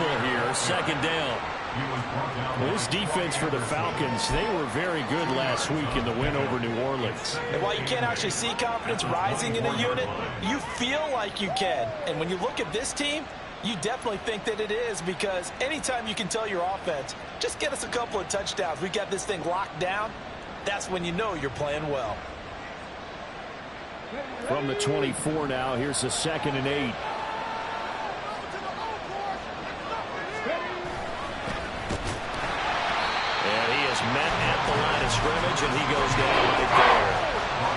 couple here. Second down. This defense for the Falcons, they were very good last week in the win over New Orleans. And while you can't actually see confidence rising in a unit, you feel like you can. And when you look at this team, you definitely think that it is, because anytime you can tell your offense, just get us a couple of touchdowns, we got this thing locked down, that's when you know you're playing well. From the 24 now, here's the 2nd and 8. Met at the line of scrimmage, and he goes down right there.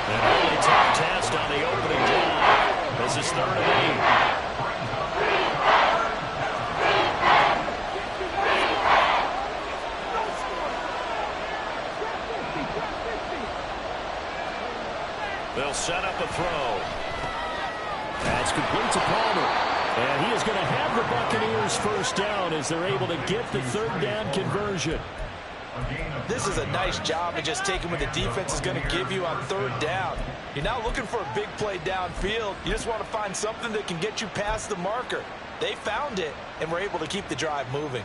An early tough test on the opening drive. This is 3rd and 8. They'll set up a throw. That's complete to Palmer. And he is going to have the Buccaneers first down as they're able to get the 3rd down conversion. This is a nice job of just taking what the defense is going to give you on 3rd down. You're not looking for a big play downfield. You just want to find something that can get you past the marker. They found it, and were able to keep the drive moving.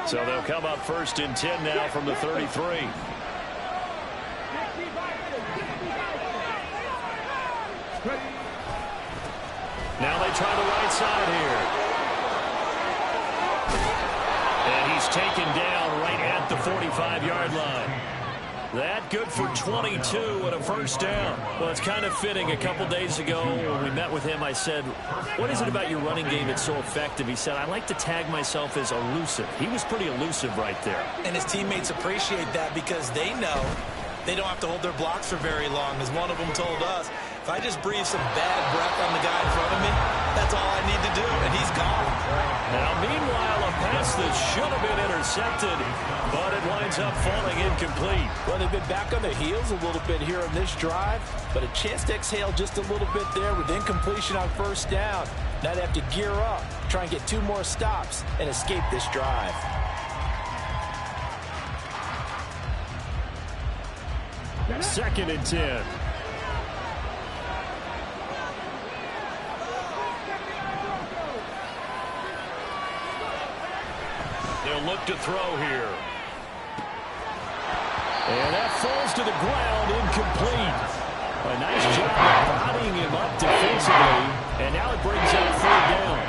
So they'll come up 1st and 10 now from the 33. Now they try the right side here. And he's taken down right at the 45-yard line. That good for 22 and a first down. Well, it's kind of fitting. A couple days ago when we met with him, I said, what is it about your running game that's so effective? He said, I like to tag myself as elusive. He was pretty elusive right there. And his teammates appreciate that because they know they don't have to hold their blocks for very long. As one of them told us, if I just breathe some bad breath on the guy in front of me, that's all I need to do, and he's gone. Now, meanwhile, a pass that should have been intercepted, but it winds up falling incomplete. Well, they've been back on their heels a little bit here on this drive, but a chance to exhale just a little bit there with incompletion on 1st down. Now they have to gear up, try and get 2 more stops, and escape this drive. Second and 10. They'll look to throw here. And that falls to the ground, incomplete. A nice job of bodying him up defensively, and now it brings up 3rd down.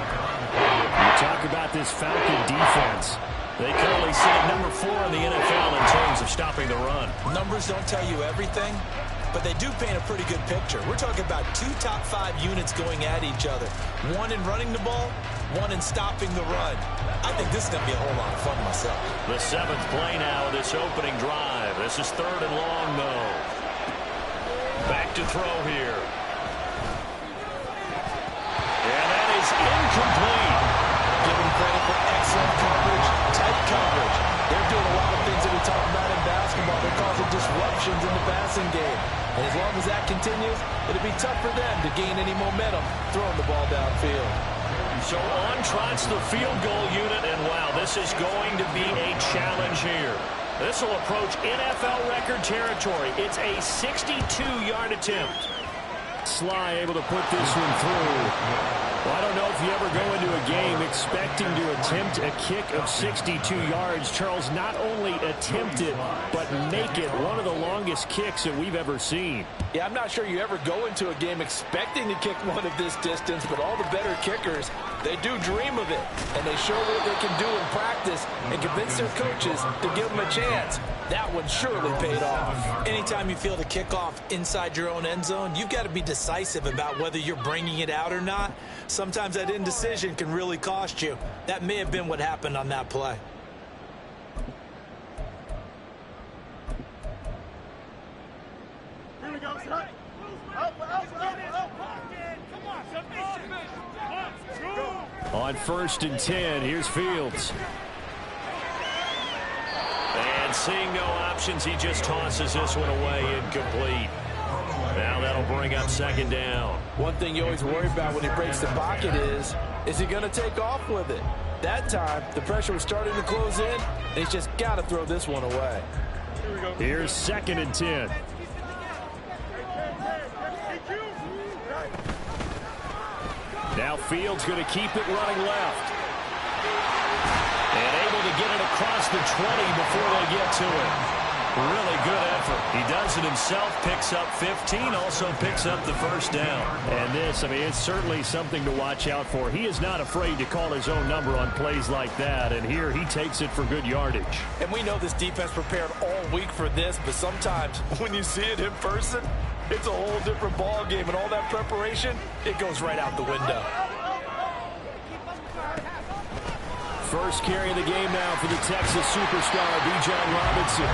You talk about this Falcon defense. They currently sit at number 4 in the NFL in terms of stopping the run. Numbers don't tell you everything, but they do paint a pretty good picture. We're talking about 2 top 5 units going at each other. 1 in running the ball, 1 in stopping the run. I think this is going to be a whole lot of fun myself. The 7th play now of this opening drive. This is 3rd and long, though. Back to throw here. And that is incomplete. Give them credit for excellent coverage, tight coverage. They're doing a lot of things that we talk about in basketball. They're causing disruptions in the passing game. And as long as that continues, it'll be tough for them to gain any momentum throwing the ball downfield. So on trots the field goal unit, and wow, this is going to be a challenge here. This will approach NFL record territory. It's a 62-yard attempt. Sly able to put this one through. Well, I don't know if you ever go into a game expecting to attempt a kick of 62 yards. Charles, not only attempt it, but make it one of the longest kicks that we've ever seen. Yeah, I'm not sure you ever go into a game expecting to kick one of this distance, but all the better kickers, they do dream of it. And they show what they can do in practice and convince their coaches to give them a chance. That one surely paid off. Anytime you feel the kickoff inside your own end zone, you've got to be decisive about whether you're bringing it out or not. Sometimes that indecision can really cost you. That may have been what happened on that play. Here we go. On 1st and 10, here's Fields. And seeing no options, he just tosses this one away, incomplete. Now that'll bring up 2nd down. One thing you always worry about when he breaks the pocket is he going to take off with it? That time, the pressure was starting to close in, and he's just got to throw this one away. Here's 2nd and 10. Now Fields going to keep it running left. And able to get it across the 20 before they get to it. Really good effort. He does it himself, picks up 15, also picks up the first down. And this, I mean, it's certainly something to watch out for. He is not afraid to call his own number on plays like that, and here he takes it for good yardage. And we know this defense prepared all week for this, but sometimes when you see it in person, it's a whole different ball game, and all that preparation, it goes right out the window. First carry of the game now for the Texas superstar, Bijan Robinson.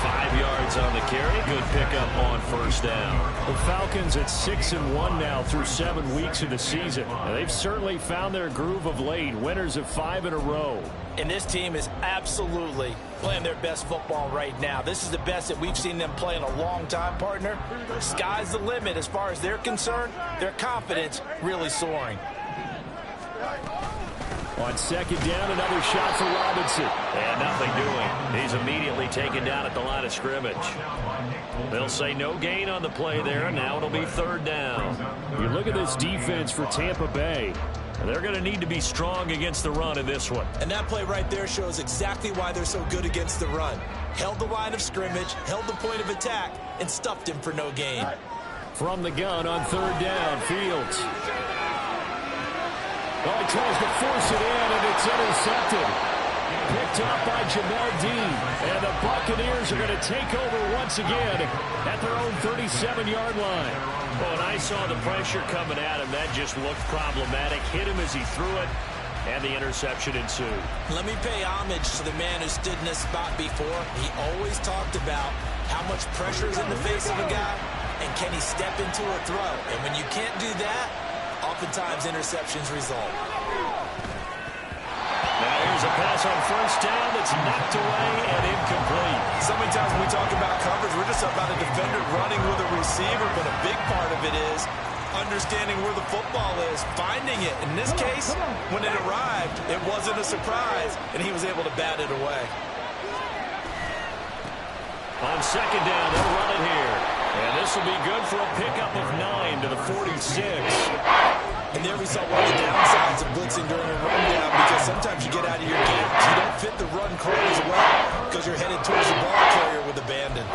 5 yards on the carry. Good pickup on first down. The Falcons at 6-1 now through 7 weeks of the season. And they've certainly found their groove of late. Winners of 5 in a row. And this team is absolutely playing their best football right now. This is the best that we've seen them play in a long time, partner. Sky's the limit as far as they're concerned. Their confidence really soaring. On second down, another shot for Robinson. And nothing doing. He's immediately taken down at the line of scrimmage. They'll say no gain on the play there, and now it'll be third down. You look at this defense for Tampa Bay. They're going to need to be strong against the run in this one. And that play right there shows exactly why they're so good against the run. Held the line of scrimmage, held the point of attack, and stuffed him for no gain. From the gun on third down, Fields. Oh, he tries to force it in, and it's intercepted. Picked up by Jamel Dean. And the Buccaneers are going to take over once again at their own 37-yard line. Well, and I saw the pressure coming at him. That just looked problematic. Hit him as he threw it, and the interception ensued. Let me pay homage to the man who stood in this spot before. He always talked about how much pressure is in the face of a guy, and can he step into a throw. And when you can't do that, oftentimes interceptions result. Now here's a pass on first down that's knocked away and incomplete. So many times when we talk about coverage, we're just about a defender running with a receiver, but a big part of it is understanding where the football is, finding it. In this case, when it arrived, it wasn't a surprise, and he was able to bat it away. On second down, they'll run it here. And this will be good for a pickup of 9 to the 46. And there we saw one of the downsides of blitzing during a rundown, because sometimes you get out of your gaps. You don't fit the run call as well because you're headed towards the ball carrier with abandon.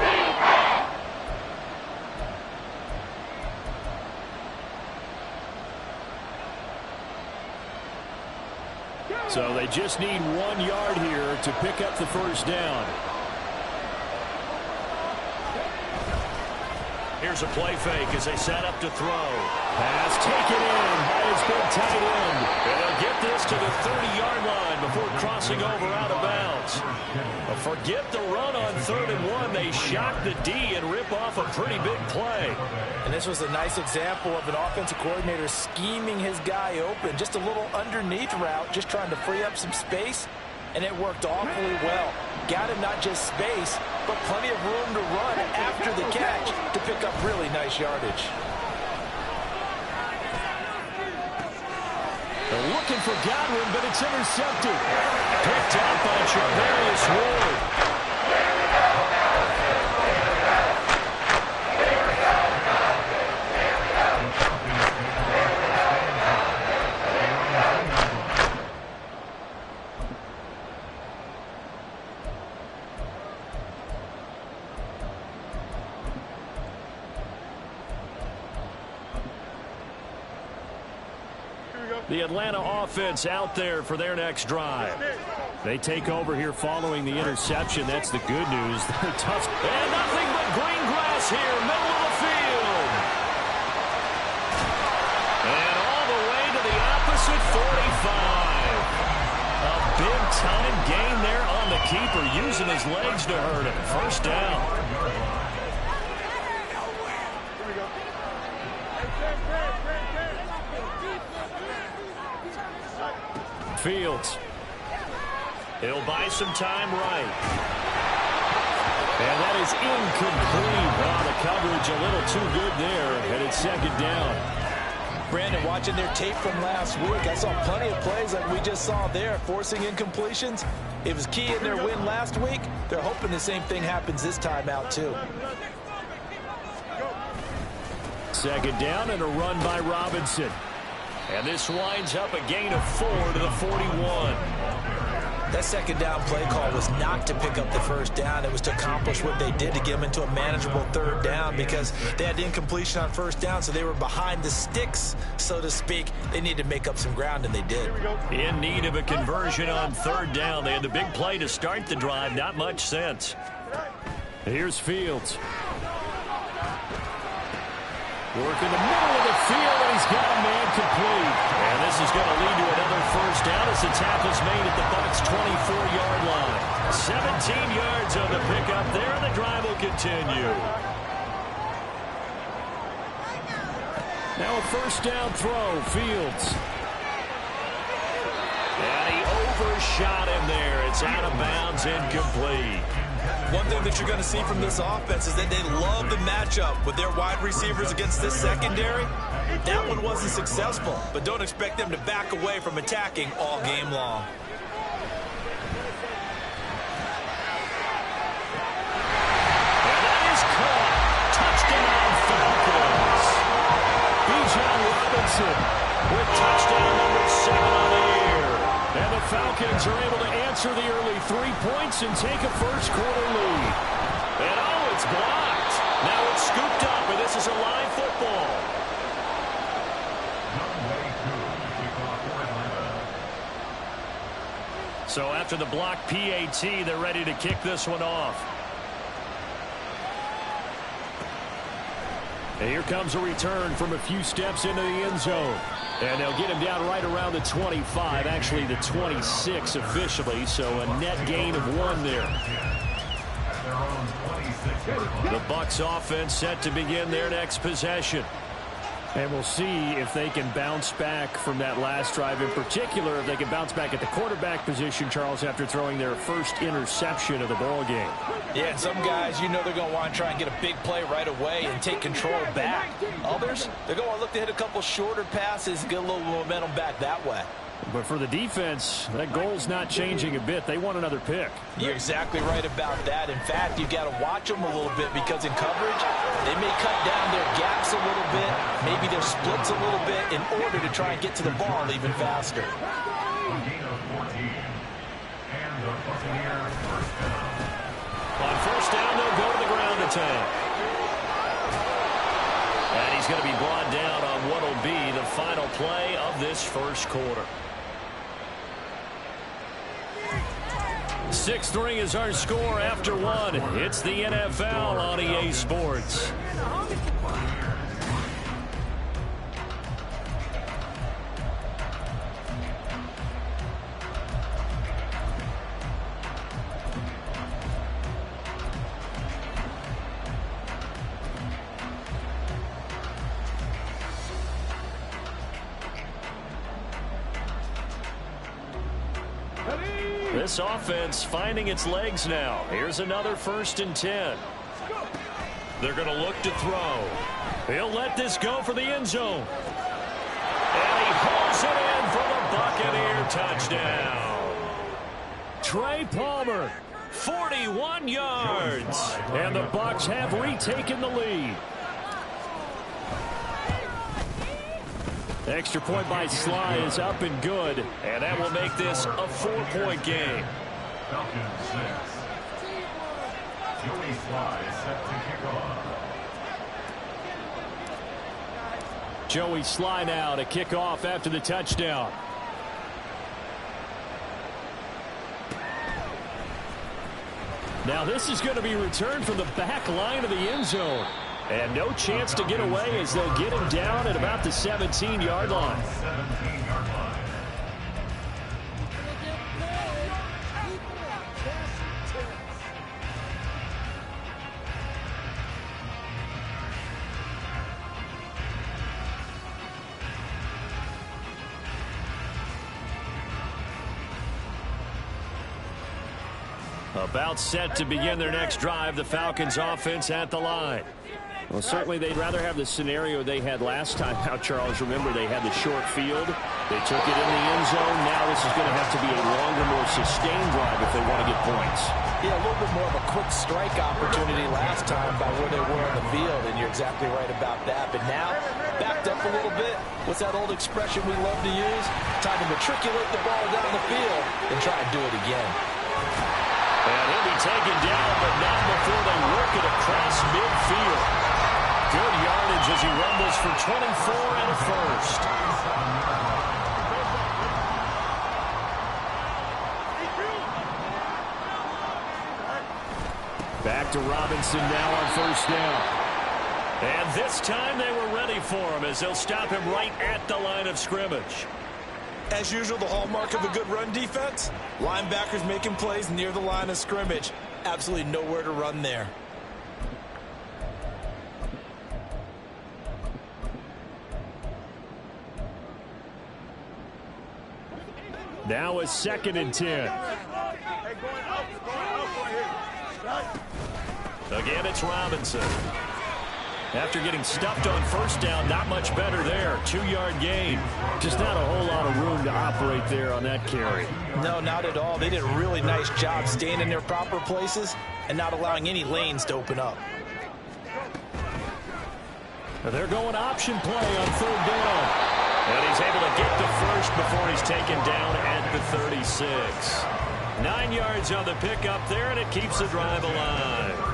So they just need 1 yard here to pick up the first down. Here's a play fake as they set up to throw. Pass taken in by his big tight end. And they'll get this to the 30-yard line before crossing over out of bounds. But forget the run on 3rd and 1. They shock the D and rip off a pretty big play. And this was a nice example of an offensive coordinator scheming his guy open. Just a little underneath route, just trying to free up some space. And it worked awfully well. Got him not just space, but plenty of room to run after the catch to pick up really nice yardage. They're looking for Godwin, but it's intercepted. Picked out by Charvarius Ward. The Atlanta offense out there for their next drive. They take over here following the interception. That's the good news. Tough. And nothing but green grass here, middle of the field. And all the way to the opposite 45. A big-time gain there on the keeper, using his legs to hurt him. First down. Fields. He'll buy some time right. And that is incomplete. Wow, the coverage a little too good there, and it's second down. Brandon, watching their tape from last week, I saw plenty of plays like we just saw there, forcing incompletions. It was key in their win last week. They're hoping the same thing happens this time out, too. Second down and a run by Robinson. And this winds up a gain of 4 to the 41. That second down play call was not to pick up the first down. It was to accomplish what they did to get them into a manageable third down because they had incompletion on first down, so they were behind the sticks, so to speak. They needed to make up some ground, and they did. In need of a conversion on third down. They had the big play to start the drive. Not much sense. Here's Fields. Working the middle of the field, and he's got a man complete. And this is going to lead to another first down as the tackle's made at the Bucs' 24-yard line. 17 yards on the pickup there, and the drive will continue. Now a first down throw, Fields. And he overshot him there. It's out of bounds, incomplete. One thing that you're going to see from this offense is that they love the matchup with their wide receivers against this secondary. That one wasn't successful, but don't expect them to back away from attacking all game long. And that is caught. Touchdown, Falcons. Bijan Robinson with touchdown number 7 on the year. And the Falcons are able to answer the early 3 points and take a first-quarter lead. And, oh, it's blocked. Now it's scooped up, and this is a live football. So after the blocked PAT, they're ready to kick this one off. And here comes a return from a few steps into the end zone. And they'll get him down right around the 25, actually the 26 officially, so a net gain of 1 there. The Bucs offense set to begin their next possession. And we'll see if they can bounce back from that last drive, in particular if they can bounce back at the quarterback position, Charles, after throwing their first interception of the ball game. Yeah, and some guys, you know they're going to want to try and get a big play right away and take control back. Others, they're going to look to hit a couple shorter passes and get a little momentum back that way. But for the defense, that goal's not changing a bit. They want another pick. You're exactly right about that. In fact, you've got to watch them a little bit because in coverage, they may cut down their gaps a little bit, maybe their splits a little bit in order to try and get to the ball even faster. On first down, they'll go to the ground attack. And he's going to be brought down on what will be the final play of this first quarter. 6-3 is our score after 1. It's the NFL on EA Sports. This offense finding its legs now. Here's another 1st and 10. They're going to look to throw. He'll let this go for the end zone. And he hauls it in for the Buccaneer touchdown. Trey Palmer, 41 yards. And the Bucs have retaken the lead. Extra point by Sly is up and good, and that will make this a 4-point game. Falcons 6. Joey Sly is set to kick off. Joey Sly now to kick off after the touchdown. Now this is going to be returned from the back line of the end zone. And no chance to get away as they'll get him down at about the 17-yard line. 17-yard line. About set to begin their next drive, the Falcons offense at the line. Well, certainly they'd rather have the scenario they had last time out, Charles. Remember, they had the short field. They took it in the end zone. Now this is going to have to be a longer, more sustained drive if they want to get points. Yeah, a little bit more of a quick strike opportunity last time by where they were on the field, and you're exactly right about that. But now, backed up a little bit. What's that old expression we love to use? Time to matriculate the ball down the field and try and do it again. And he'll be taken down, but not before they work it across midfield. Good yardage as he rumbles for 24 and a first. Back to Robinson now on first down. And this time they were ready for him as they'll stop him right at the line of scrimmage. As usual, the hallmark of a good run defense, linebackers making plays near the line of scrimmage. Absolutely nowhere to run there. Now a 2nd and 10. Again, it's Robinson. After getting stuffed on first down, not much better there. 2-yard gain. Just not a whole lot of room to operate there on that carry. No, not at all. They did a really nice job staying in their proper places and not allowing any lanes to open up. They're going option play on 3rd down. And he's able to get the first before he's taken down at the 36. 9 yards on the pickup there, and it keeps the drive alive.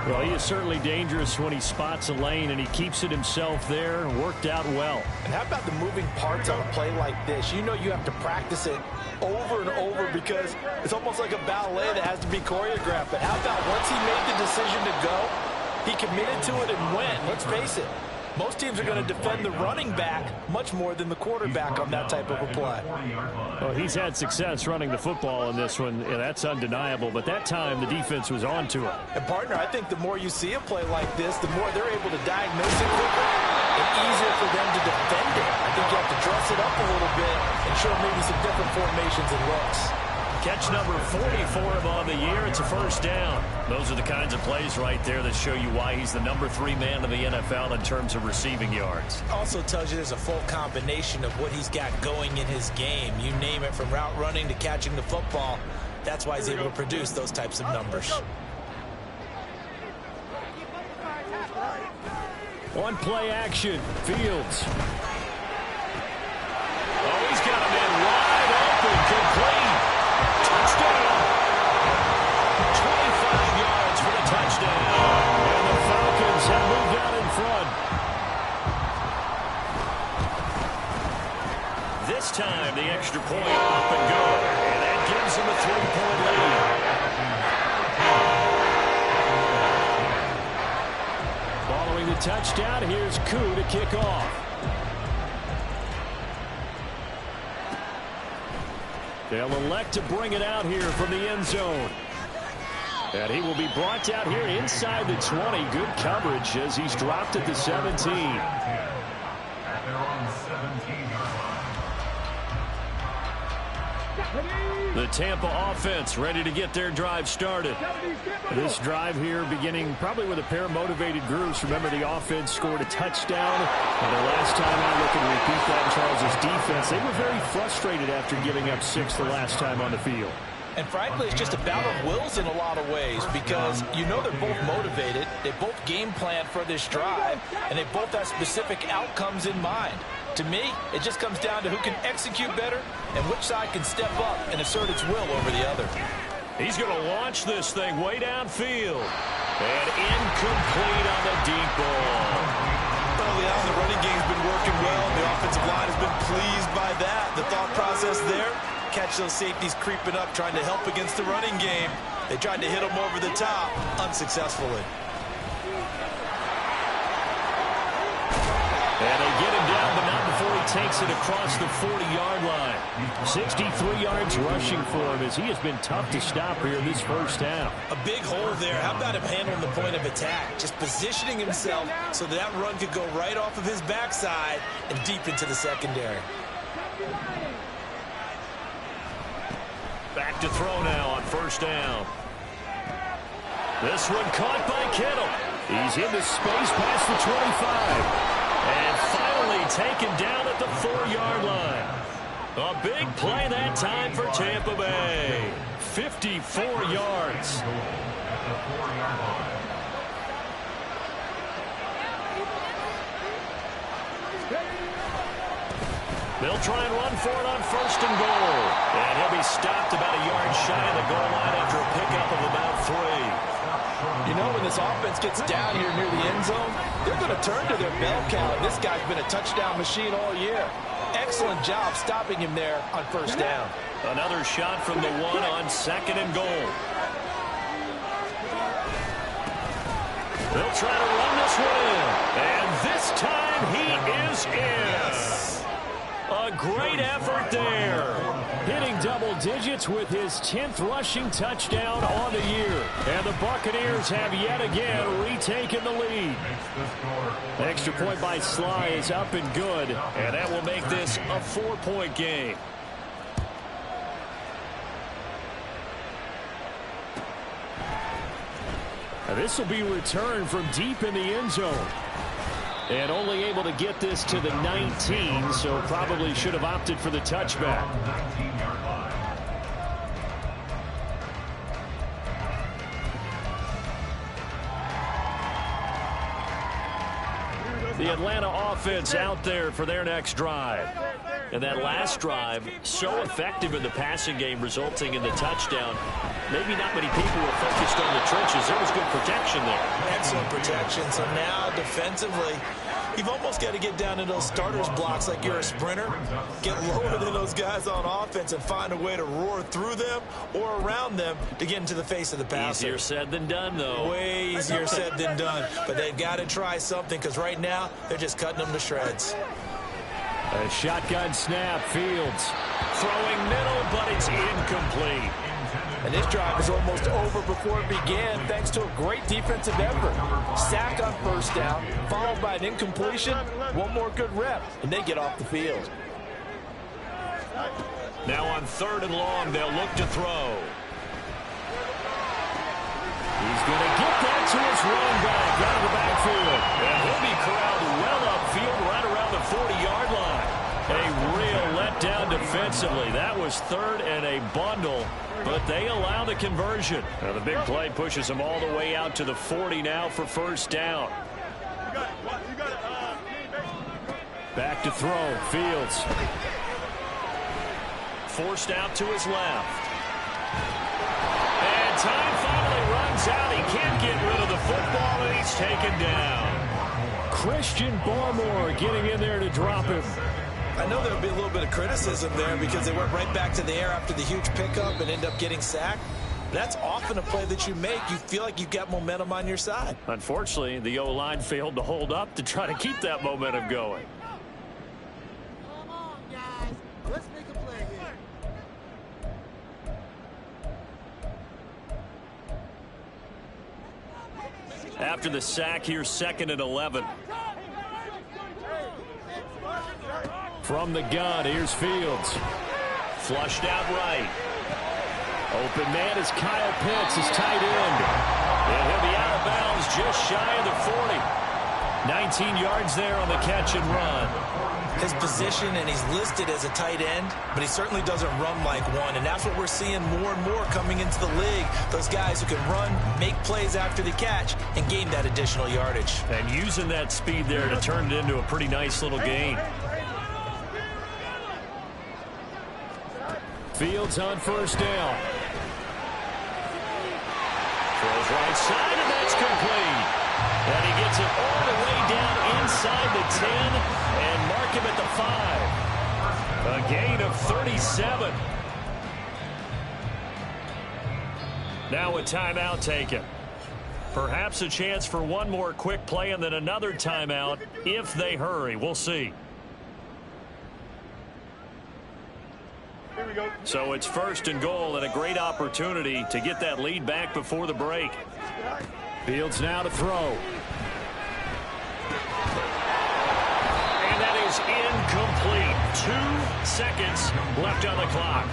Well, he is certainly dangerous when he spots a lane, and he keeps it himself there. Worked out well. And how about the moving parts on a play like this? You know you have to practice it over and over because it's almost like a ballet that has to be choreographed. But how about once he made the decision to go, he committed to it and went. Let's face it. Most teams are going to defend the running back much more than the quarterback on that type of a play. Well, he's had success running the football in this one, and that's undeniable. But that time, the defense was on to him. And, partner, I think the more you see a play like this, the more they're able to diagnose it quicker and easier for them to defend it. I think you have to dress it up a little bit and show maybe some different formations and looks. Catch number 44 of on the year. It's a first down. Those are the kinds of plays right there that show you why he's the number 3 man in the NFL in terms of receiving yards. Also tells you there's a full combination of what he's got going in his game. You name it, from route running to catching the football. That's why he's able to produce those types of numbers. One play action. Fields. Oh, he's got him in wide open. Complete. Touchdown. 25 yards for the touchdown. And the Falcons have moved out in front. This time, the extra point up and good. And that gives them a 3-point lead. Following the touchdown, here's Koo to kick off. They'll elect to bring it out here from the end zone. And he will be brought out here inside the 20. Good coverage as he's dropped at the 17. At their own 17-yard line. The Tampa offense ready to get their drive started. This drive here beginning probably with a pair of motivated groups. Remember, the offense scored a touchdown. And the last time I look and repeat that, Charles' defense, they were very frustrated after giving up 6 the last time on the field. And frankly, it's just a battle of wills in a lot of ways because you know they're both motivated. They both game plan for this drive, and they both have specific outcomes in mind. To me, it just comes down to who can execute better and which side can step up and assert its will over the other. He's going to launch this thing way downfield. And incomplete on the deep ball. Early on, the running game's been working well. The offensive line has been pleased by that. The thought process there, catch those safeties creeping up, trying to help against the running game. They tried to hit them over the top, unsuccessfully. And they get him down, but not before he takes it across the 40-yard line. 63 yards rushing for him as he has been tough to stop here in this first half. A big hole there. How about him handling the point of attack? Just positioning himself so that run could go right off of his backside and deep into the secondary. Back to throw now on first down. This one caught by Kittle. He's into space past the 25. And finally taken down at the 4-yard line. A big play that time for Tampa Bay. 54 yards. They'll try and run for it on 1st and goal. And he'll be stopped about a yard shy of the goal line after a pickup of about 3. You know, when this offense gets down here near the end zone, they're going to turn to their bell cow. This guy's been a touchdown machine all year. Excellent job stopping him there on 1st down. Another shot from the 1 on 2nd and goal. They'll try to run this one in. And this time he is in. A great effort there. Hitting double digits with his 10th rushing touchdown on the year. And the Buccaneers have yet again retaken the lead. Extra point by Sly is up and good. And that will make this a 4-point game. Now this will be returned from deep in the end zone. And only able to get this to the 19, so probably should have opted for the touchback. The Atlanta offense out there for their next drive. And that last drive, so effective in the passing game, resulting in the touchdown. Maybe not many people were focused on the trenches. There was good protection there. Excellent protection. So now defensively, you've almost got to get down in those starters blocks like you're a sprinter. Get lower than those guys on offense and find a way to roar through them or around them to get into the face of the passer. Easier said than done, though. Way easier said than done. But they've got to try something because right now they're just cutting them to shreds. A shotgun snap, Fields. Throwing middle, but it's incomplete. And this drive is almost over before it began thanks to a great defensive effort. Sack on 1st down, followed by an incompletion, one more good rep, and they get off the field. Now on 3rd and long, they'll look to throw. He's going to get that to his running back out of the backfield. And he'll be corralled well upfield right around the 40-yard line. A real letdown defensively. That was 3rd and a bundle, but they allow the conversion. Now the big play pushes them all the way out to the 40 now for 1st down. Back to throw, Fields. Forced out to his left. And time finally runs out. He can't get rid of the football, and he's taken down. Christian Barmore getting in there to drop him. I know there'll be a little bit of criticism there because they went right back to the air after the huge pickup and end up getting sacked. That's often a play that you make. You feel like you've got momentum on your side. Unfortunately, the O-line failed to hold up to try to keep that momentum going. Come on, guys. Let's make a play here. After the sack, here's 2nd and 11. From the gun, here's Fields. Flushed out right. Open man is Kyle Pitts, his tight end. And he'll be out of bounds just shy of the 40. 19 yards there on the catch and run. His position, and he's listed as a tight end, but he certainly doesn't run like one. And that's what we're seeing more and more coming into the league. Those guys who can run, make plays after the catch, and gain that additional yardage. And using that speed there to turn it into a pretty nice little gain. Fields on 1st down. Throws right side, and that's complete. And he gets it all the way down inside the 10 and mark him at the 5. A gain of 37. Now a timeout taken. Perhaps a chance for one more quick play and then another timeout if they hurry. We'll see. So it's 1st and goal and a great opportunity to get that lead back before the break. Fields now to throw. And that is incomplete. 2 seconds left on the clock.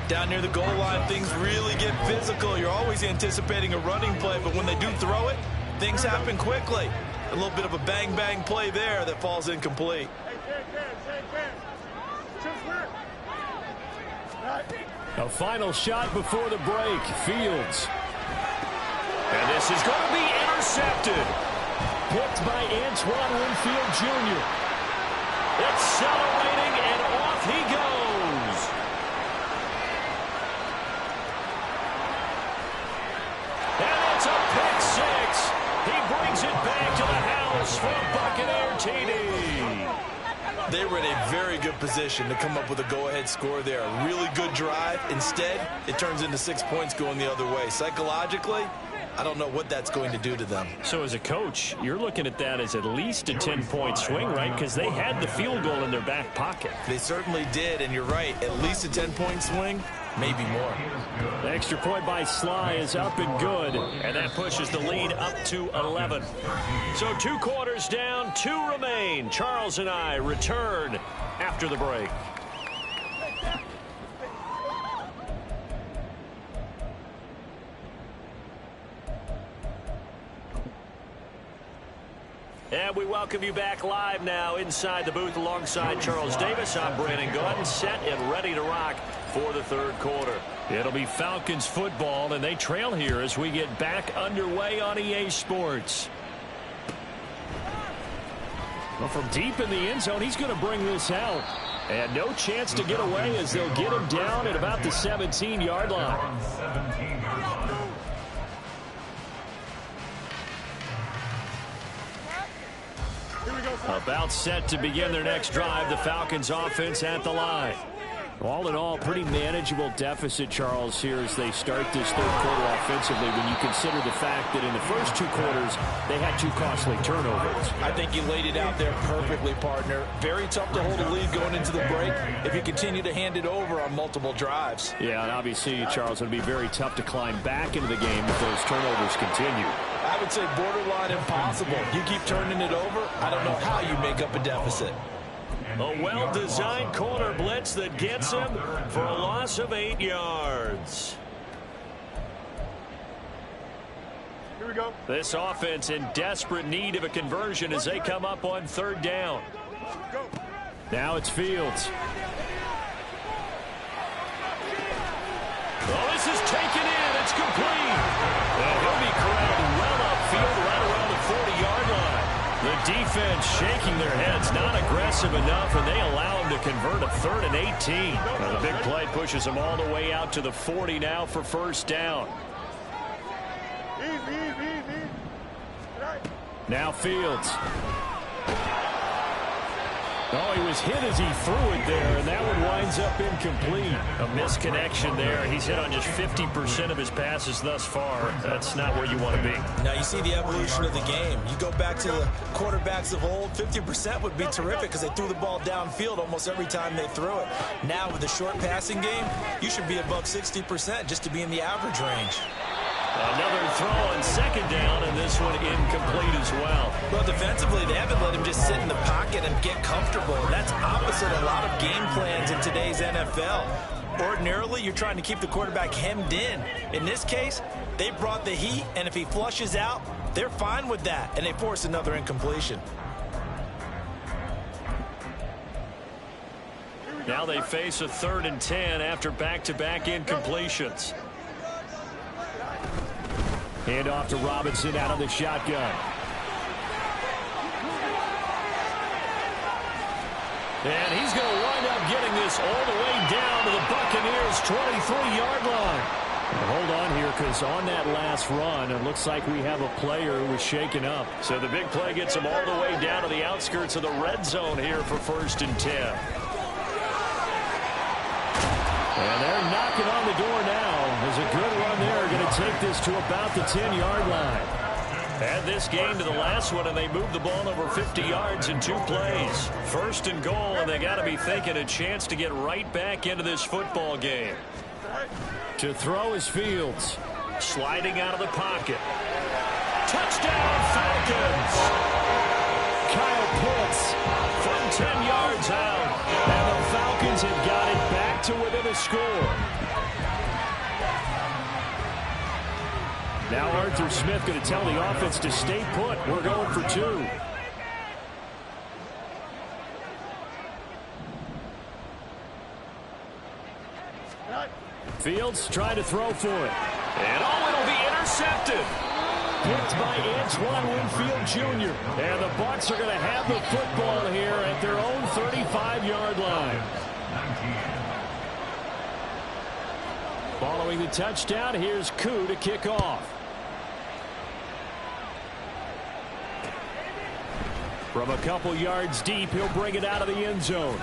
Down near the goal line, things really get physical. You're always anticipating a running play, but when they do throw it, things happen quickly. A little bit of a bang-bang play there that falls incomplete. A final shot before the break. Fields. And this is going to be intercepted. Picked by Antoine Winfield Jr. Accelerating, and off he goes. And it's a pick six. He brings it back to the house for a Buccaneer TD. They were in a very good position to come up with a go-ahead score there. A really good drive. Instead, it turns into 6 points going the other way. Psychologically, I don't know what that's going to do to them. So as a coach, you're looking at that as at least a 10-point swing, right? Because they had the field goal in their back pocket. They certainly did, and you're right. At least a 10-point swing, maybe more. The extra point by Sly is up and good, and that pushes the lead up to 11. So 2 quarters down, 2 remain. Charles and I return after the break. And we welcome you back live now inside the booth alongside Charles Davis. I'm Brandon Gordon, set and ready to rock for the third quarter. It'll be Falcons football, and they trail here as we get back underway on EA Sports. Well, from deep in the end zone, he's going to bring this out. And no chance to get away as they'll get him down at about the 17-yard line. 17 yards. About set to begin their next drive, the Falcons offense at the line. All in all, pretty manageable deficit, Charles, here as they start this third quarter offensively when you consider the fact that in the first 2 quarters, they had 2 costly turnovers. I think you laid it out there perfectly, partner. Very tough to hold a lead going into the break if you continue to hand it over on multiple drives. Yeah, and obviously, Charles, it would be very tough to climb back into the game if those turnovers continue. I would say borderline impossible. You keep turning it over, I don't know how you make up a deficit. A well-designed corner blitz that gets him for a loss of 8 yards. Here we go. This offense in desperate need of a conversion as they come up on 3rd down. Go. Now it's Fields. Oh, this is taken in. It's complete. And he'll be corralled well upfield right around the 40-yard line. The defense shaking their heads, not aggressive enough, and they allow him to convert a 3rd and 18. Now the big play pushes them all the way out to the 40 now for 1st down. Easy. Now Fields. Oh, he was hit as he threw it there, and that one winds up incomplete. A misconnection there. He's hit on just 50% of his passes thus far. That's not where you want to be. Now you see the evolution of the game. You go back to the quarterbacks of old, 50% would be terrific because they threw the ball downfield almost every time they threw it. Now with the short passing game, you should be above 60% just to be in the average range. Another throw on 2nd down, and this one incomplete as well. Well, defensively, they haven't let him just sit in the pocket and get comfortable. And that's opposite a lot of game plans in today's NFL. Ordinarily, you're trying to keep the quarterback hemmed in. In this case, they brought the heat, and if he flushes out, they're fine with that, and they force another incompletion. Now they face a 3rd and 10 after back-to-back incompletions. Hand off to Robinson out of the shotgun. And he's going to wind up getting this all the way down to the Buccaneers' 23-yard line. Hold on here, because on that last run, it looks like we have a player who was shaken up. So the big play gets him all the way down to the outskirts of the red zone here for 1st and 10. And they're knocking on the door now. There's a good run there. Going to take this to about the 10-yard line. Add this game to the last one, and they moved the ball over 50 yards in 2 plays. 1st and goal, and they got to be thinking a chance to get right back into this football game. To throw is Fields. Sliding out of the pocket. Touchdown, Falcons! Kyle Pitts from 10 yards out. And the Falcons have got it back to within a score. Now Arthur Smith going to tell the offense to stay put. We're going for 2. Fields trying to throw for it. And it'll be intercepted. Picked by Antoine Winfield Jr. And the Bucs are going to have the football here at their own 35-yard line. Following the touchdown, here's Koo to kick off. From a couple yards deep, he'll bring it out of the end zone.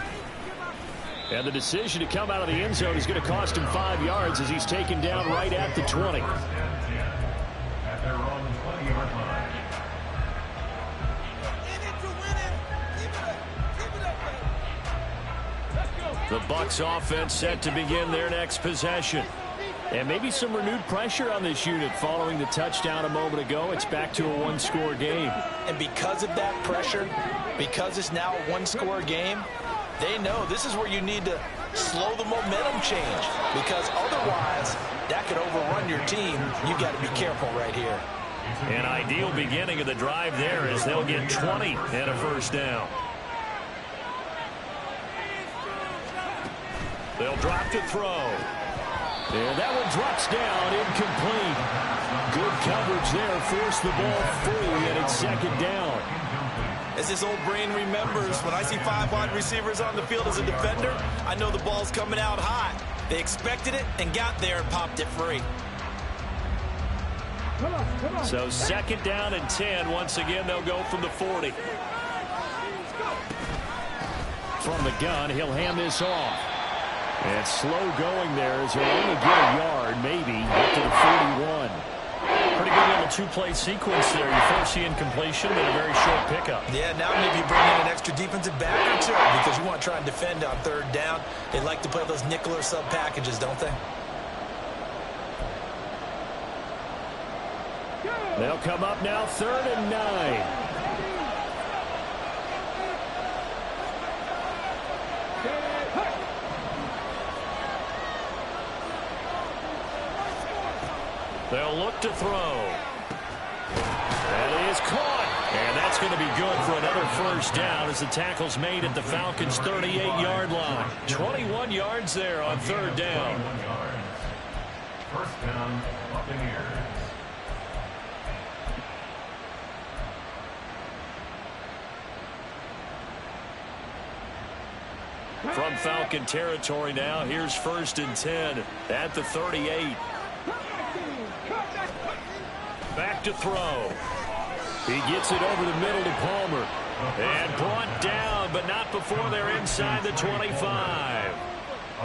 And the decision to come out of the end zone is going to cost him 5 yards as he's taken down right at the 20. At their own 20-yard line. The Bucs offense set to begin their next possession. And maybe some renewed pressure on this unit following the touchdown a moment ago. It's back to a one-score game. And because of that pressure, because it's now a one-score game, they know this is where you need to slow the momentum change, because otherwise that could overrun your team. You've got to be careful right here. An ideal beginning of the drive there as they'll get 20 and a first down. They'll drop to throw. And that one drops down, incomplete. Good coverage there, forced the ball free, and it's second down. As this old brain remembers, when I see 5 wide receivers on the field as a defender, I know the ball's coming out hot. They expected it and got there and popped it free. So second down and 10. Once again, they'll go from the 40. From the gun, he'll hand this off. And slow going there as he'll only get a yard, maybe, up to the 41. Pretty good little two-play sequence there. You first see incompletion and a very short pickup. Yeah, now maybe you bring in an extra defensive back or two because you want to try and defend on third down. They like to play those nickel or sub packages, don't they? They'll come up now, 3rd and 9. They'll look to throw. That is caught. And that's going to be good for another first down as the tackle's made at the Falcons' 38-yard line. 21 yards there on 3rd down. First down, Buccaneers. From Falcon territory now, here's 1st and 10 at the 38. Back to throw. He gets it over the middle to Palmer. And brought down, but not before they're inside the 25.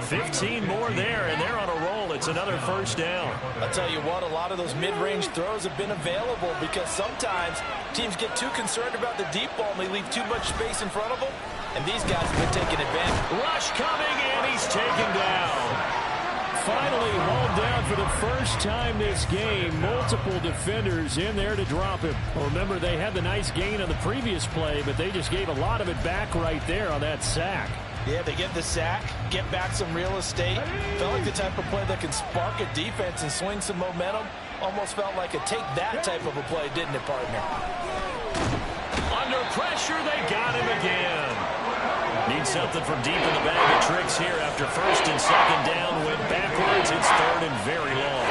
15 more there, and they're on a roll. It's another first down. I'll tell you what, a lot of those mid-range throws have been available because sometimes teams get too concerned about the deep ball and they leave too much space in front of them. And these guys have been taking advantage. Rush coming, and he's taken down. Finally hauled down for the first time this game. Multiple defenders in there to drop him. Well, remember, they had the nice gain on the previous play, but they just gave a lot of it back right there on that sack. Yeah, they get the sack, get back some real estate. Felt like the type of play that can spark a defense and swing some momentum. Almost felt like a take that type of a play, didn't it, partner? Under pressure, they got him again. Need something from deep in the bag of tricks here after 1st and 2nd down. Went backwards. It's 3rd and very long.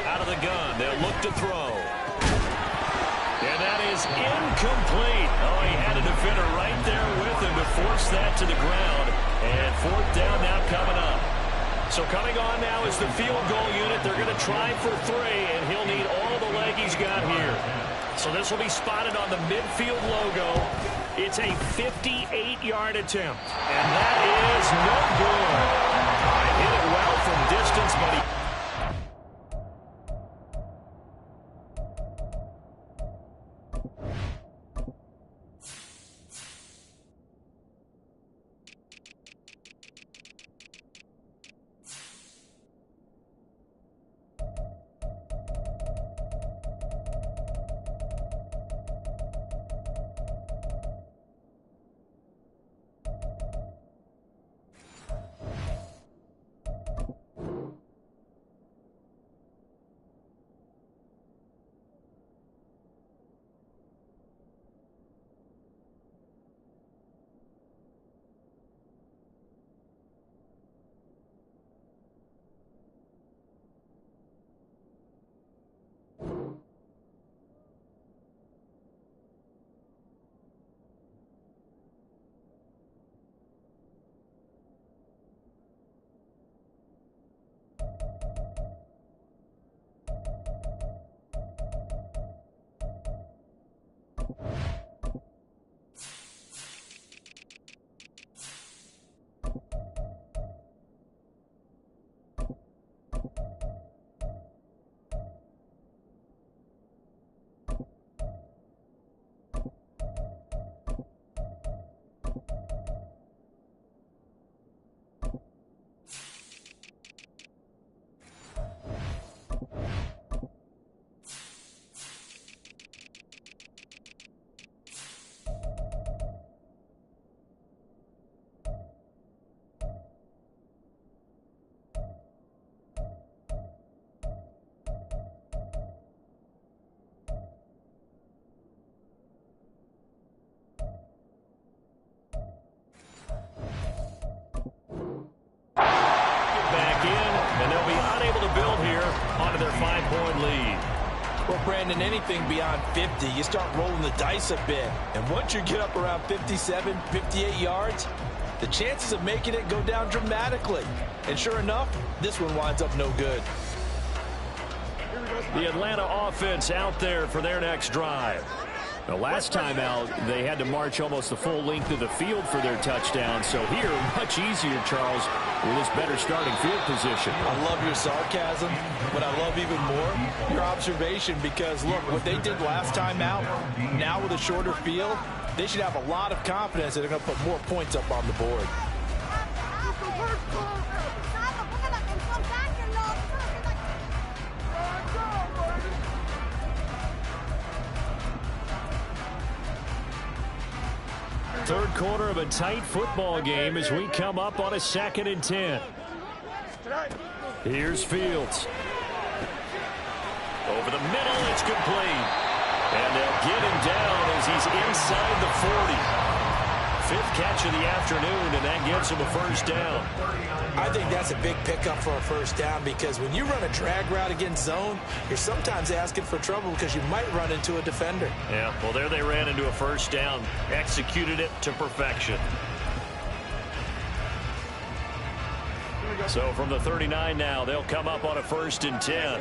Out of the gun. They'll look to throw. And that is incomplete. Oh, he had a defender right there with him to force that to the ground. And 4th down now coming up. So coming on now is the field goal unit. They're going to try for 3, and he'll need all the leg he's got here. So this will be spotted on the midfield logo. It's a 58-yard attempt, and that is no good. Hit it well from distance, but he... Well, Brandon, anything beyond 50, you start rolling the dice a bit. And once you get up around 57, 58 yards, the chances of making it go down dramatically. And sure enough, this one winds up no good. The Atlanta offense out there for their next drive. The last time out, they had to march almost the full length of the field for their touchdown. So here, much easier, Charles, with this better starting field position. I love your sarcasm, but I love even more your observation because, look, what they did last time out, now with a shorter field, they should have a lot of confidence that they're going to put more points up on the board. Third quarter of a tight football game as we come up on a 2nd and 10. Here's Fields. Over the middle, it's complete. And they'll get him down as he's inside the 40. 5th catch of the afternoon, and that gives him a first down. I think that's a big pickup for a first down because when you run a drag route against zone, you're sometimes asking for trouble because you might run into a defender. Yeah, well, there they ran into a first down, executed it to perfection. So from the 39 now, they'll come up on a 1st and 10.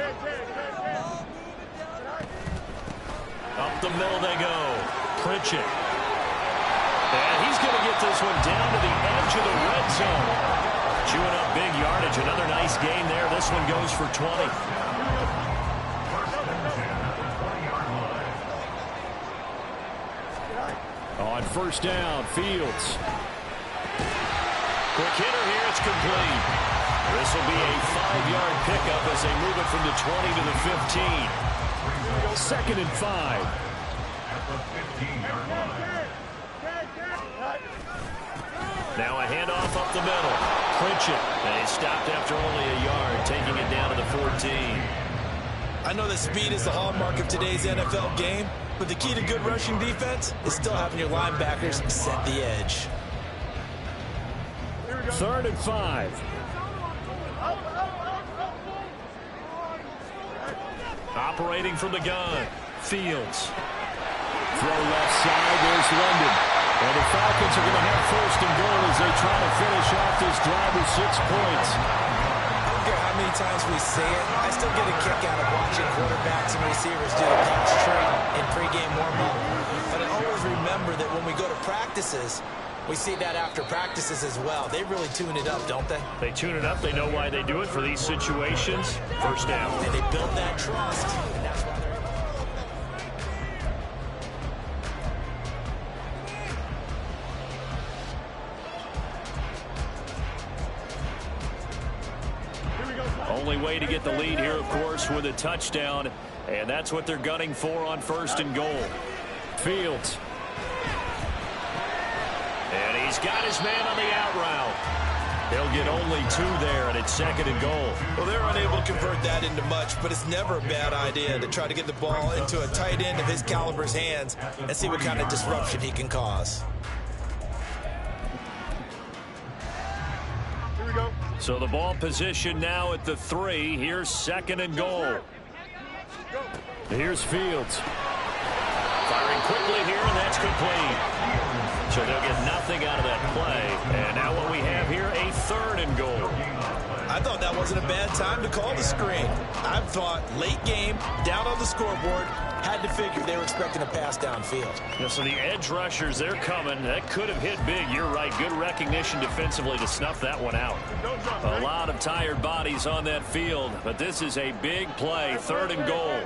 Up the middle they go. Pritchett. And he's going to get this one down to the edge of the red zone. Chewing up big yardage. Another nice gain there. This one goes for 20. On 1st down, Fields. Quick hitter here. It's complete. This will be a 5-yard pickup as they move it from the 20 to the 15. 2nd and 5. Now a handoff up the middle. Pritchett. They stopped after only a yard, taking it down to the 14. I know that speed is the hallmark of today's NFL game, but the key to good rushing defense is still having your linebackers set the edge. 3rd and 5. Operating from the gun. Fields. Throw left side. There's London. And the Falcons are going to have 1st and goal as they try to finish off this drive with 6 points. I don't care how many times we say it, I still get a kick out of watching quarterbacks and receivers do the pass trade in pregame warm-up. But I always remember that when we go to practices, we see that after practices as well. They really tune it up, don't they? They tune it up. They know why they do it for these situations. 1st down. And they build that trust. And that's why they're... Only way to get the lead here, of course, with a touchdown. And that's what they're gunning for on 1st and goal. Fields. And he's got his man on the out route. He'll get only 2 there, and it's 2nd and goal. Well, they're unable to convert that into much, but it's never a bad idea to try to get the ball into a tight end of his caliber's hands and see what kind of disruption he can cause. Here we go. So the ball position now at the 3. Here's 2nd and goal. Here's Fields. Firing quickly here, and that's complete. So they'll get nothing out of that play. And now what we have here, a 3rd and goal. I thought that wasn't a bad time to call the screen. I thought late game, down on the scoreboard, had to figure they were expecting a pass downfield. Yeah, so the edge rushers, they're coming. That could have hit big. You're right. Good recognition defensively to snuff that one out. A lot of tired bodies on that field, but this is a big play. 3rd and goal.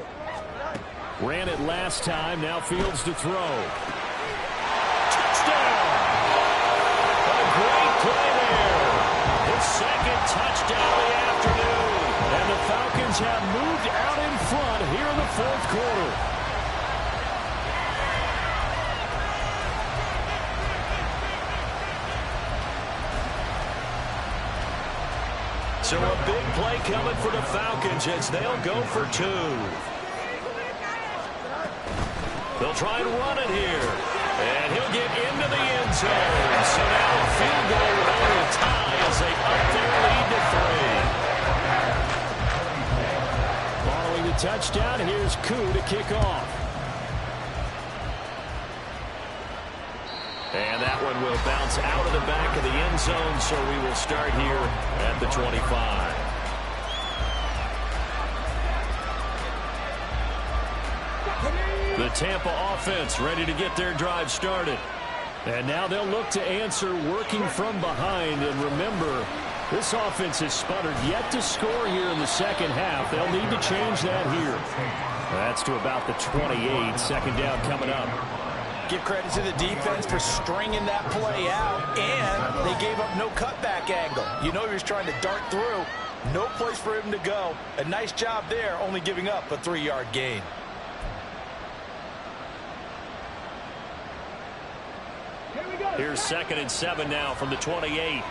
Ran it last time. Now Fields to throw. Touchdown! A great play there. His 2nd touchdown of the afternoon. And the Falcons have moved out in front here in the 4th quarter. So a big play coming for the Falcons as they'll go for 2. They'll try and run it here. And he'll get into the end zone. So now a field goal will tie as they up their lead to 3. Following the touchdown. Here's Koo to kick off. And that one will bounce out of the back of the end zone, so we will start here at the 25. The Tampa offense ready to get their drive started. And now they'll look to answer working from behind. And remember, this offense has sputtered yet to score here in the second half. They'll need to change that here. That's to about the 28. Second down coming up. Give credit to the defense for stringing that play out, and they gave up no cutback angle. You know he was trying to dart through. No place for him to go. A nice job there, only giving up a 3-yard gain. Here's 2nd and 7 now from the 28.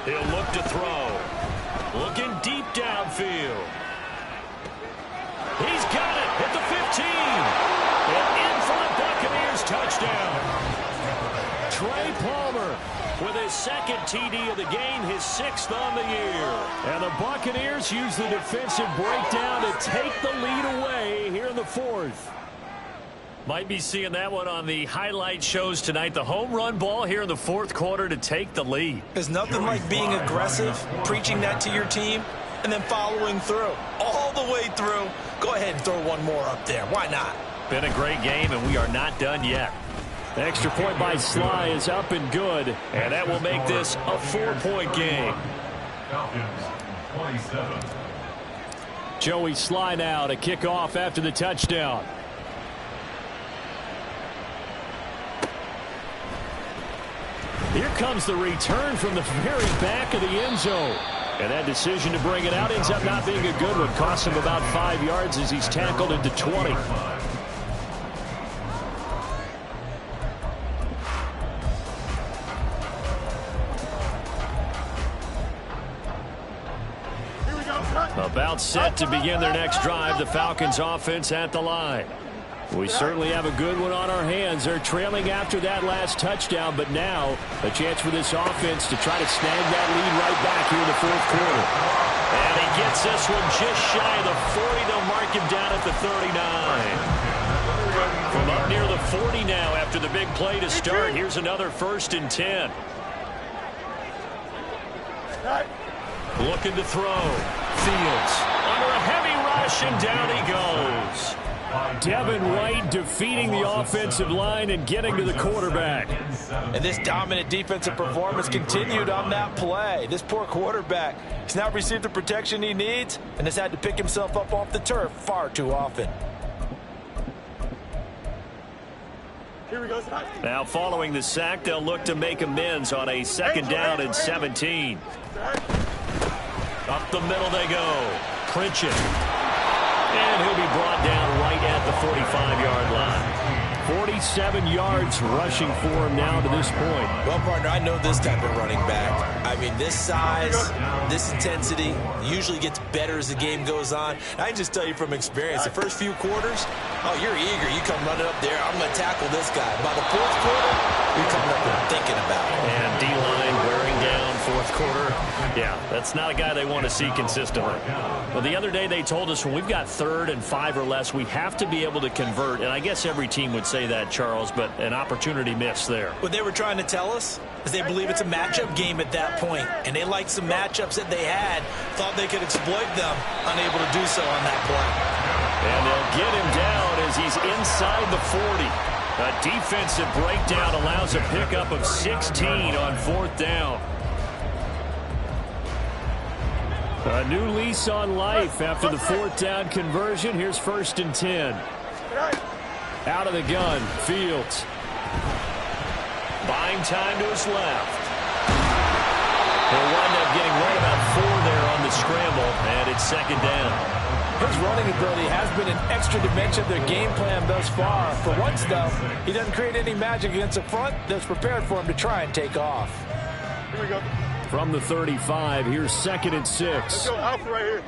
He'll look to throw. Looking deep downfield. He's got it at the 15. And in for the Buccaneers touchdown. Trey Palmer with his 2nd TD of the game, his 6th on the year. And the Buccaneers use the defensive breakdown to take the lead away here in the 4th. Might be seeing that one on the highlight shows tonight. The home run ball here in the 4th quarter to take the lead. There's nothing like being aggressive, preaching that to your team, and then following through. All the way through. Go ahead and throw one more up there. Why not? Been a great game, and we are not done yet. The extra point by Sly is up and good, and that will make this a 4-point game. Falcons, 27. Joey Sly now to kick off after the touchdown. Here comes the return from the very back of the end zone. And that decision to bring it out ends up not being a good one. Costs him about 5 yards as he's tackled into 20. About set to begin their next drive. The Falcons offense at the line. We certainly have a good one on our hands. They're trailing after that last touchdown, but now a chance for this offense to try to snag that lead right back here in the 4th quarter. And he gets this one just shy of the 40. They'll mark him down at the 39. From up near the 40 now after the big play to start. Here's another 1st and 10. Looking to throw. Fields under a heavy rush, and down he goes. Devin White defeating the offensive line and getting to the quarterback. And this dominant defensive performance continued on that play. This poor quarterback has not received the protection he needs and has had to pick himself up off the turf far too often. Here we go. Now following the sack, they'll look to make amends on a 2nd down and 17. Up the middle they go. Pritchett. And he'll be brought down right at the 45-yard line. 47 yards rushing for him now to this point. Well, partner, I know this type of running back. I mean, this size, this intensity usually gets better as the game goes on. I can just tell you from experience, the first few quarters, oh, you're eager. You come running up there. I'm going to tackle this guy. By the 4th quarter, you're coming up and thinking about it. And D-line wearing down 4th quarter. Yeah, that's not a guy they want to see consistently. Well, the other day they told us when we've got 3rd and 5 or less, we have to be able to convert. And I guess every team would say that, Charles, but an opportunity missed there. What they were trying to tell us is they believe it's a matchup game at that point, and they liked some matchups that they had, thought they could exploit them, unable to do so on that play. And they'll get him down as he's inside the 40. A defensive breakdown allows a pickup of 16 on 4th down. A new lease on life after the 4th down conversion. Here's 1st and 10. Out of the gun, Fields. Buying time to his left. He'll wind up getting right about 4 there on the scramble, and it's 2nd down. His running ability has been an extra dimension of their game plan thus far. For once, though, he doesn't create any magic against the front that's prepared for him to try and take off. Here we go. From the 35, here's 2nd and 6. Let's go Alpha right here.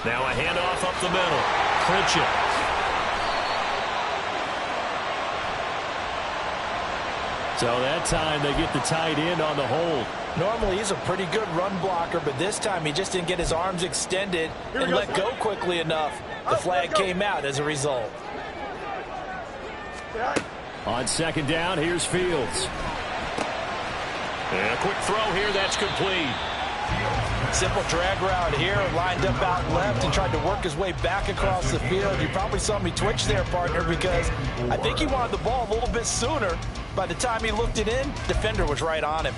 Now a handoff up the middle. Pritchett. So that time they get the tight end on the hold. Normally he's a pretty good run blocker, but this time he just didn't get his arms extended and let go quickly enough. The flag came out as a result. On second down, here's Fields. And a quick throw here, that's complete. Simple drag route here, lined up out left and tried to work his way back across the field. You probably saw me twitch there, partner, because I think he wanted the ball a little bit sooner. By the time he looked it in, defender was right on him.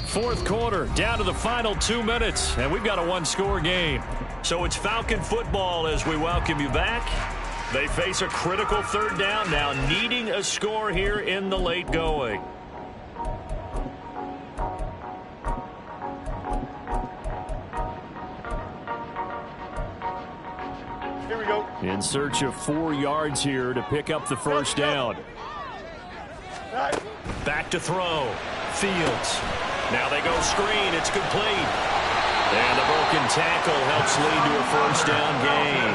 Fourth quarter, down to the final 2 minutes, and we've got a one-score game. So it's Falcon football as we welcome you back. They face a critical third down now, needing a score here in the late going. Here we go. In search of 4 yards here to pick up the first down. Back to throw. Fields. Now they go screen. It's complete. And the broken tackle helps lead to a first down gain.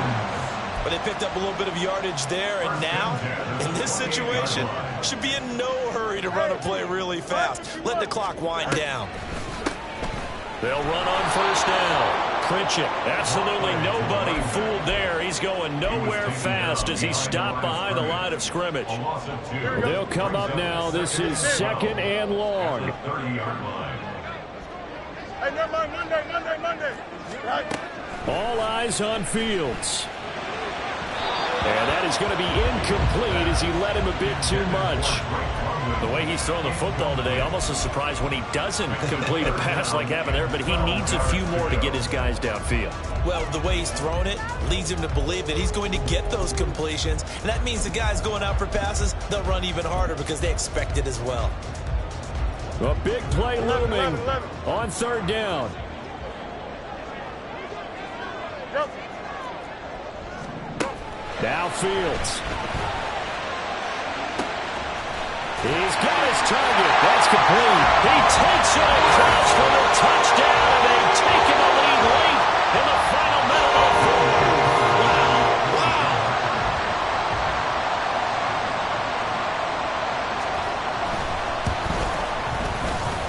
But they picked up a little bit of yardage there, and now, in this situation, should be in no hurry to run a play really fast. Let the clock wind down. They'll run on first down. Pritchett, absolutely nobody fooled there. He's going nowhere fast as he stopped behind the line of scrimmage. They'll come up now. This is second and long. Hey, never mind. Monday. Right. All eyes on Fields. And that is going to be incomplete as he led him a bit too much. The way he's throwing the football today, almost a surprise when he doesn't complete a pass like happened there, but he needs a few more to get his guys downfield. Well, the way he's thrown it leads him to believe that he's going to get those completions, and that means the guys going out for passes, they'll run even harder because they expect it as well. A big play looming on third down. Yep. Now Fields. He's got his target. That's complete. He takes it across for the touchdown, and they've taken the lead late in the final minute of fourth. Wow.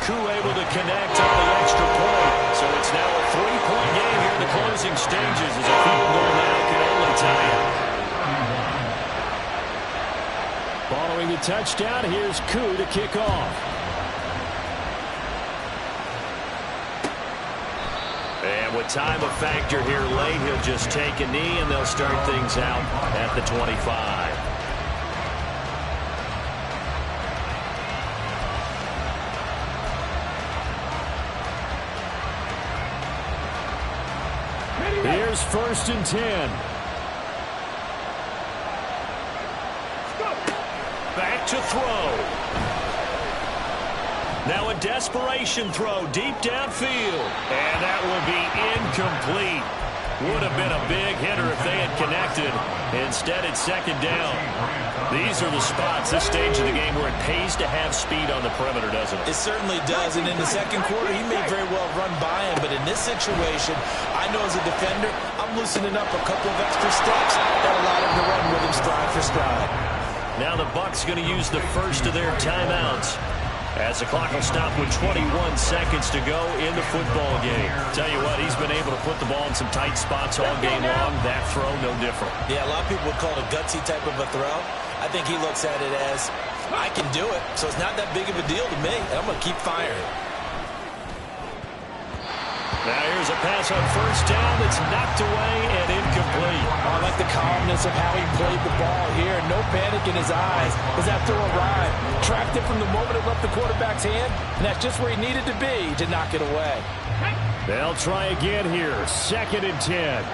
Koo able to connect on the extra point. So it's now a 3-point game here in the closing stages as a field goal now can only tie it. Following the touchdown, here's Koo to kick off. And with time a factor here late, he'll just take a knee and they'll start things out at the 25. Here's first and 10. Back to throw. Now a desperation throw deep downfield. And that will be incomplete. Would have been a big hitter if they had connected. Instead, it's second down. These are the spots, this stage of the game, where it pays to have speed on the perimeter, doesn't it? It certainly does, and in the second quarter, he may very well run by him, but in this situation, I know as a defender, I'm loosening up a couple of extra steps that allow him to run with him stride for stride. Now the Bucs going to use the first of their timeouts as the clock will stop with 21 seconds to go in the football game. Tell you what, he's been able to put the ball in some tight spots all game long. That throw, no different. Yeah, a lot of people would call it a gutsy type of a throw. I think he looks at it as, I can do it, so it's not that big of a deal to me, and I'm going to keep firing. Now here's a pass on first down that's knocked away and incomplete. I like the calmness of how he played the ball here. No panic in his eyes as that throw arrived. Tracked it from the moment it left the quarterback's hand, and that's just where he needed to be to knock it away. They'll try again here. Second and 10.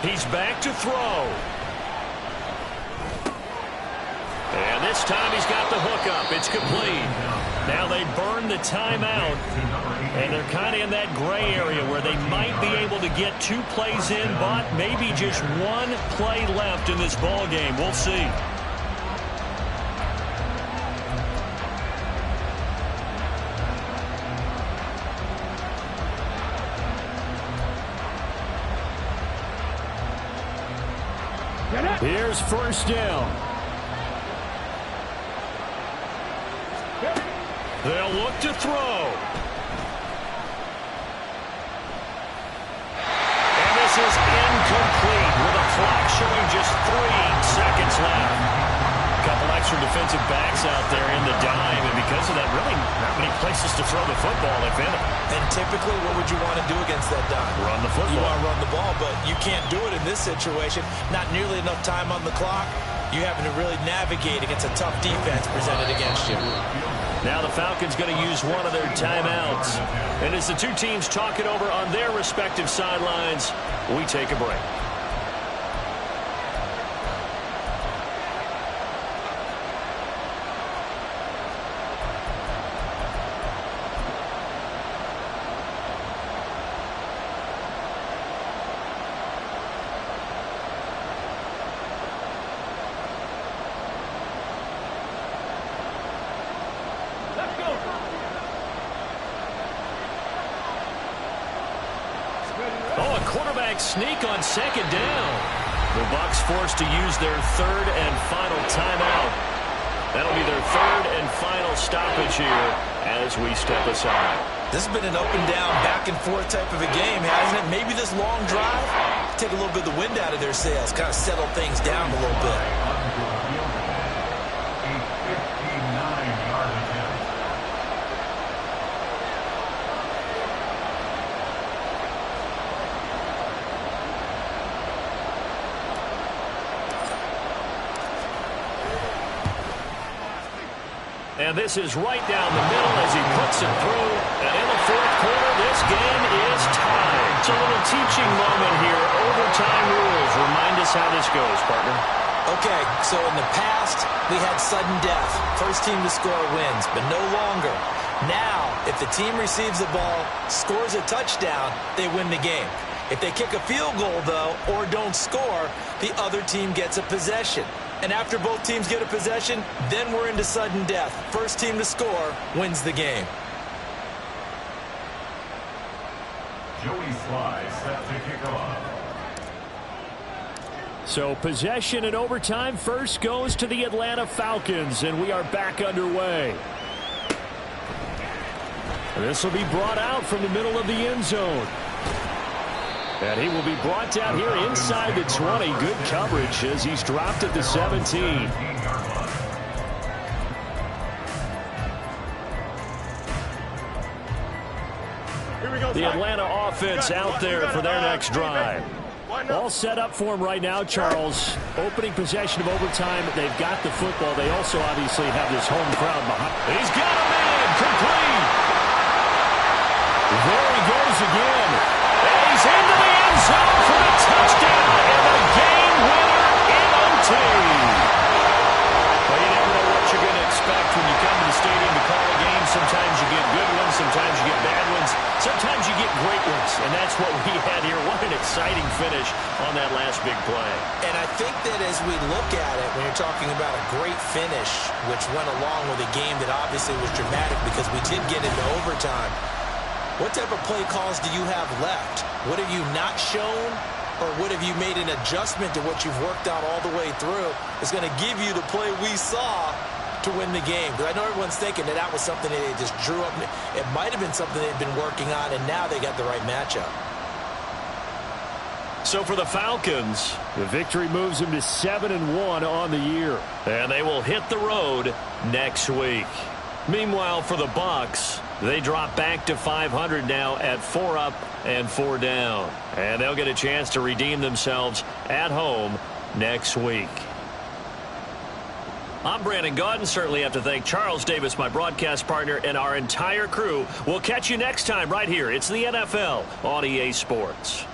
He's back to throw. And this time he's got the hookup. It's complete. Now they burn the timeout, and they're kind of in that gray area where they might be able to get 2 plays in, but maybe just 1 play left in this ball game. We'll see. Here's first down. They'll look to throw. And this is incomplete with a clock showing just 3 seconds left. A couple extra defensive backs out there in the dime, and because of that, really not many places to throw the football, if any. And typically, what would you want to do against that dime? Run the football. You want to run the ball, but you can't do it in this situation. Not nearly enough time on the clock. You're having to really navigate against a tough defense presented against you. Now the Falcons going to use one of their timeouts. And as the two teams talk it over on their respective sidelines, we take a break. Oh, a quarterback sneak on second down. The Bucs forced to use their third and final timeout. That'll be their third and final stoppage here as we step aside. This has been an up and down, back and forth type of a game, hasn't it? Maybe this long drive, take a little bit of the wind out of their sails, kind of settle things down a little bit. And this is right down the middle as he puts it through. And in the fourth quarter, this game is tied. It's a little teaching moment here. Overtime rules. Remind us how this goes, partner. Okay, so in the past, we had sudden death. First team to score wins, but no longer. Now, if the team receives the ball, scores a touchdown, they win the game. If they kick a field goal, though, or don't score, the other team gets a possession. And after both teams get a possession, then we're into sudden death. First team to score wins the game. Joey Sly set to kick off. So possession in overtime first goes to the Atlanta Falcons, and we are back underway. This will be brought out from the middle of the end zone. And he will be brought down here inside the 20. Good coverage as he's dropped at the 17. The Atlanta offense out there for their next drive. All set up for him right now, Charles. Opening possession of overtime. They've got the football. They also obviously have this home crowd behind. He's got a man. Complete. There he goes again. And he's into the end zone for the touchdown and the game winner in OT. Well, you never know what you're going to expect when you come to the stadium to call a game. Sometimes you get good ones. Sometimes you get bad ones. Sometimes you get great ones. And that's what we had here. What an exciting finish on that last big play. And I think that as we look at it, when you're talking about a great finish, which went along with a game that obviously was dramatic because we did get into overtime, what type of play calls do you have left? What have you not shown, or what have you made an adjustment to what you've worked out all the way through is going to give you the play we saw to win the game? Because I know everyone's thinking that that was something that they just drew up. It might have been something they've been working on, and now they got the right matchup. So for the Falcons, the victory moves them to 7-1 on the year. And they will hit the road next week. Meanwhile, for the Bucs, they drop back to 500 now at 4 up and 4 down. And they'll get a chance to redeem themselves at home next week. I'm Brandon Gaudin. Certainly have to thank Charles Davis, my broadcast partner, and our entire crew. We'll catch you next time right here. It's the NFL on EA Sports.